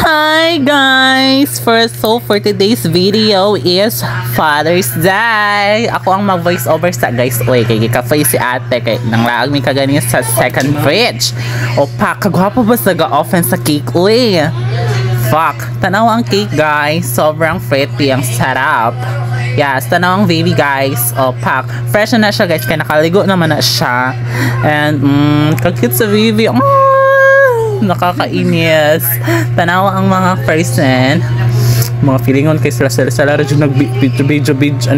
Hi guys! For today's video is Father's Day. Ako ang mag-voice over sa guys. Uy, kay ka-face si ate. Kay nanglaag mi kagani sa second fridge. O pa, kagwapo ba sa ga-offen sa cake? Uy! Fuck! Tanaw ang cake guys. Sobrang pretty. Ang sarap. Yes, tanaw ang baby guys. O pak. Fresh na siya guys. Kaya nakaligo naman na siya. And, kag-cute sa baby. Nakakainis. Tanaw ang mga person. Mga feelingon kay sila rin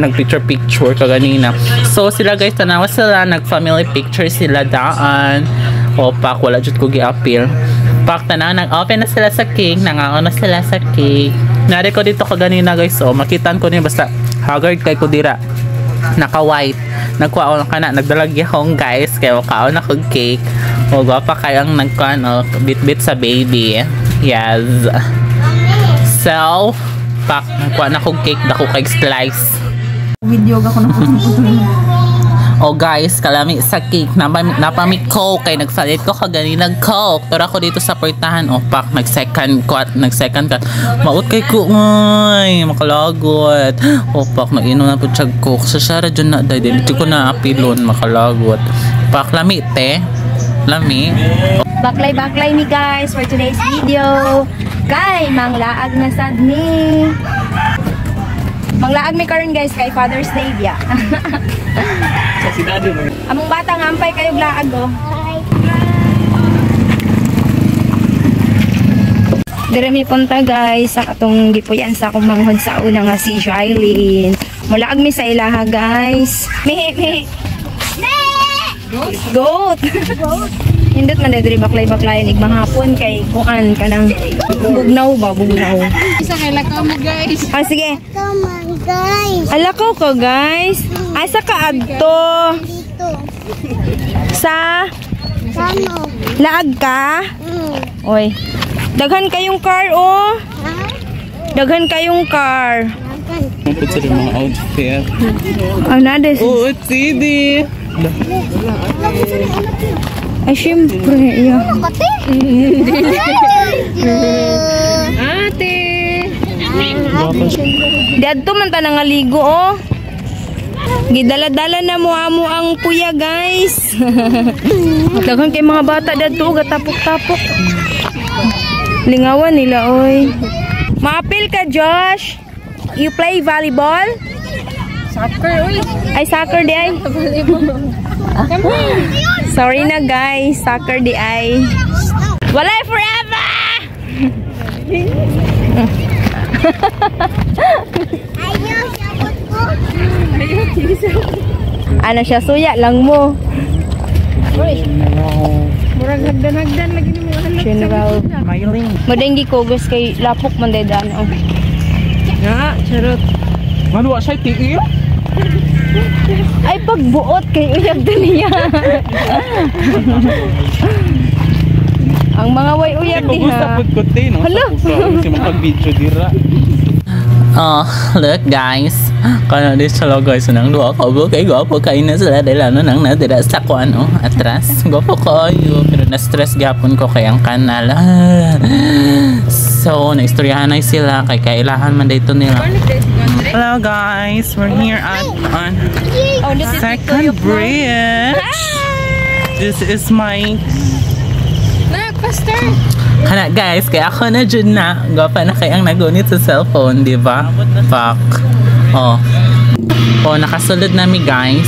nag-picture kaganina. So sila guys, tanawa sila, nag-family picture sila daan. O pak, wala jud ko gi-appeal. Pak, tanaw, nag-open na sila sa cake. Nangaon na sila sa cake. Nari ko dito kaganina guys. O, makitaan ko niya basta haggard kay ko dira. Naka-white. Nagkuhaon ka na. Nagdalagya akong guys. Kaya makaon ako cake. O, gwapa kayang nagkuhan. O, bit-bit sa baby. Yes. So, pak, nagkuhan akong cake. Dako kay slice. Video ako na. O guys, kalami sa cake. Napami coke. Kaya nagsalit ko kagani nag-coke. Pero ako dito sa portahan. O, pak, nag-second cut. Maut kay ko. Ay, makalagot. O, pak, nag-inom na po siya coke. Sa Shara dyan na. Dahil dito ko na apilon. Makalagot. Pak, lami, te. Lami. Baklay ni guys for today's video. Kay manglaag na sad ni. Manglaag mi karon guys kay Father's Day dia. Among bata ngampay kayo laag oh. Dire mi punta guys sa atong gipuyan sa akong manghod sa una nga si Jailyn. Mulaag mi sa ilaha guys. Mihi. Goat. Hindot man diri baklay igmahapon kay kuan kanang bugnaw. Isa kay lakaw mo guys. Ah sige. Come on guys. Alakaw ka guys. Ay sa kaadto. Dito. Sa Kano? laag ka? Oy. Daghan kayong car oh. Ha? Daghan kayong car. Ito sa mga outfit. Nades. Oh, it's CD. Ay, syempre, iya. Ate! Diadto man ta nangaligo, oh. Gidala-dala na mo amo ang puya, guys. Daghan kay mga bata diadto gatapok-tapok. Lingawan nila, oy. Maapil ka, Josh. You play volleyball? Soccer, uy! Ay, soccer di ay. Sorry na guys, soccer di ay. Walay forever! Ayaw, sabot ko! Ano siya, suya lang mo. Murag hagdan lagi ni mo. General. Smiling. Madenggi ko guys kay lapok man daydan. Oh. Ya, charot. Maluwa siya, tiil? Ay pagbuot kay uyab din niya. Ang mga way uyab din ha. Hala. Oh, look guys. Kana di sila guys nang duha ka ba kay gwapo kay na sila dahil ano nang natira sa kuan oh atras. Gwapo kayo pero na-stress gapon ko kay ang kanal. So, na-istoryahan na sila kay kailangan man dito nila. Hello guys, we're here at Second Bridge. This is my Pastor! Kana guys, kaya ako na dyan na. Gwapa na kayang nagunit sa cellphone, di ba? Fuck. Oh. Oh, nakasulod nami guys.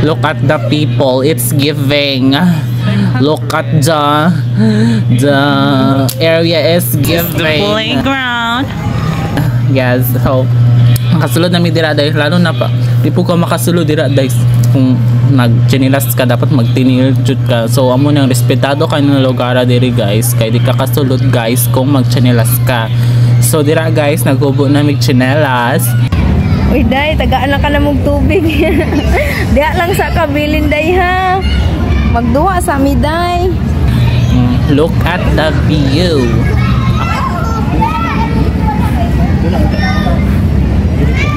Look at the people. It's giving. Look at the area is giving. The playground. Yes, so nakasulod nami dira dahil lalo na pa. Di po ka makasulod dira guys. Kung nag-chinilas ka dapat magtinil-jud ka. So amo nang respetado ka ng lugar diri guys. Kay di ka kasulod guys kung mag-chinilas ka. So dira guys, naghubo na mig chinelas. Uy day, tagaan na ka na mong tubig. Diya lang sa kabilin day ha. Magduwa sa miday. Look at the view.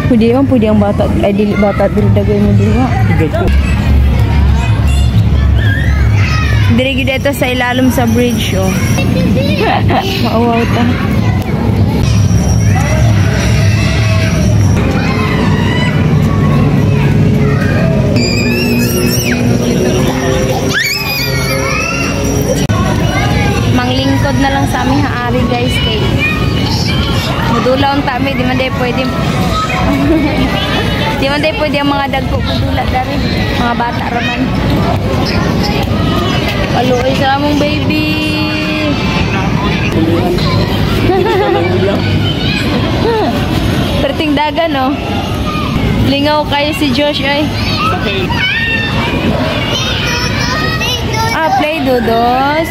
Pwede ang bata. Ay dili bata diri dagay mo diha. Dirigi dito sa ilalim sa bridge, oh. Maawaw ta. Manglingkod na lang sa aming haari, guys, kay mudulaw ang tami, di man day pwede di man day pwede ang mga dagko mudula dari, mga bata raman. Paluoy sa among baby. Perting dagan, no? Lingaw kayo si Josh, ay. Ah, play dodos.